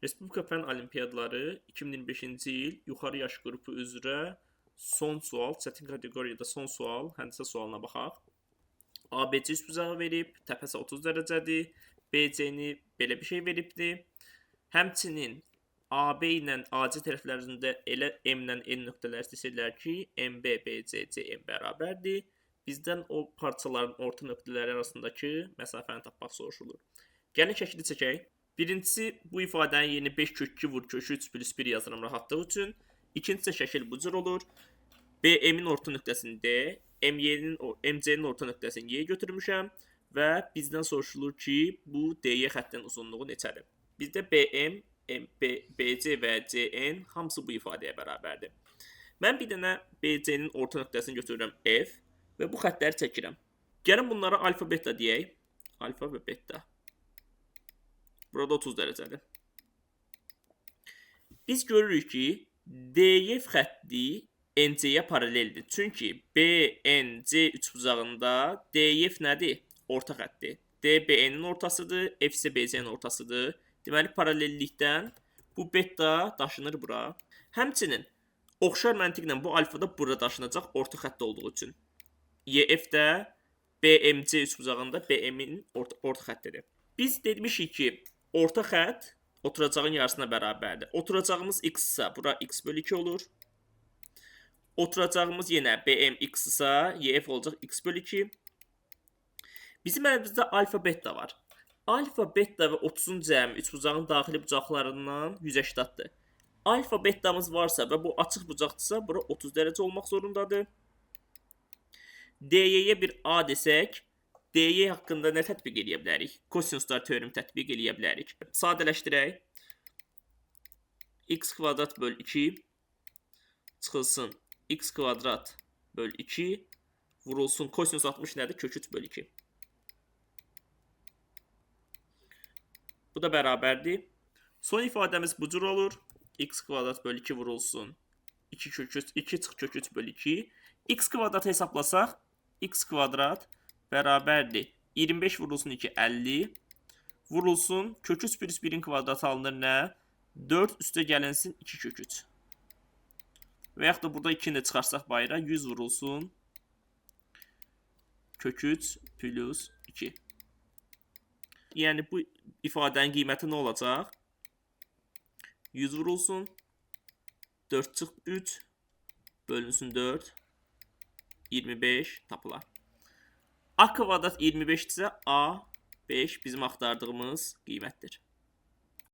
Respublika Fən Olimpiadaları 2025-ci il yuxarı yaş qrupu üzrə son sual, çətin kateqoriyada son sual, həndisə sualına baxaq. ABC üstbucağı verib, təpəsi 30 dərəcədir. BC-ni belə bir şey veribdir. Həmçinin AB ilə AC tərəflərində elə M ilə N nöqtələri istəyirlər ki, MB, BC, CM bərabərdir. Bizdən o parçaların orta nöqtələri arasındakı məsafəni tapmaq soruşulur. Gəlin şəkli çəkək. Birincisi, bu ifadənin yeni 5 kök 2 vur kök 3 plus 1 yazıram rahatlıq üçün. İkincisi şəkil bu cür olur. BM-in orta nöqtəsini D, MC-nin orta nöqtəsini Y götürmüşəm və bizdən soruşulur ki, bu DY xəttinin uzunluğu neçədir? Bizdə BM, BC və CN hamısı bu ifadəyə bərabərdir. Mən bir dənə BC-nin orta nöqtəsini götürürəm F və bu xəttləri çəkirəm. Gəlin bunlara alfa beta deyək. Alfa və beta. Burada 30 dərəcədir. Biz görürük ki, DF xətti NC-yə paraleldir. Çünki BNC üçbucağında DF nədir? Orta xəttdir. D BN-in ortasıdır, F isə BC-nin ortasıdır. Deməli, paralellikdən bu beta daşınır bura. Həmçinin, oxşar məntiqlə bu alfa da bura daşınacaq orta xətt olduğu üçün. YF də BMC üçbucağında BM-in orta xəttidir. Biz demişik ki, orta xətt oturacağın yarısına bərabərdir. Oturacağımız x isə bura x bölü 2 olur. Oturacağımız yenə BM x isə YF olacaq x bölü 2. Bizim əlimizdə alfa beta var. Alfa beta və 30-un cəmi üçbucağın daxili bucaqlarından 180-dir. Alfa betamız varsa və bu açıq bucaqdırsa, bura 30 dərəcə olmaq zorundadır. DY-yə bir A desək, DY haqqında nə tətbiq edə bilərik? Kosinuslar teoremi tətbiq edə bilərik. Sadələşdirək. X kvadrat bölü 2 çıxılsın x kvadrat bölü 2 vurulsun kosinus 60 nədir? Kök 3 bölü 2. Bu da bərabərdir. Son ifadəmiz bu cür olur. X kvadrat bölü 2 vurulsun 2 çıx kök 3 bölü 2. X kvadratı hesablasaq, x kvadrat bərabərdir. 25 vurulsun 2, 50. Vurulsun kök 3 plus 1-in kvadratı alınır nə? 4 üstə gəlinsin 2 kök 3. Və yaxud da burada 2-ni də çıxarsaq bayıra 100 vurulsun kök 3 plus 2. Yəni bu ifadənin qiyməti nə olacaq? 100 vurulsun 4 çıx 3 bölünsün 4 25 tapılar. A kvadrat 25 isə A 5 bizim axtardığımız qiymətdir.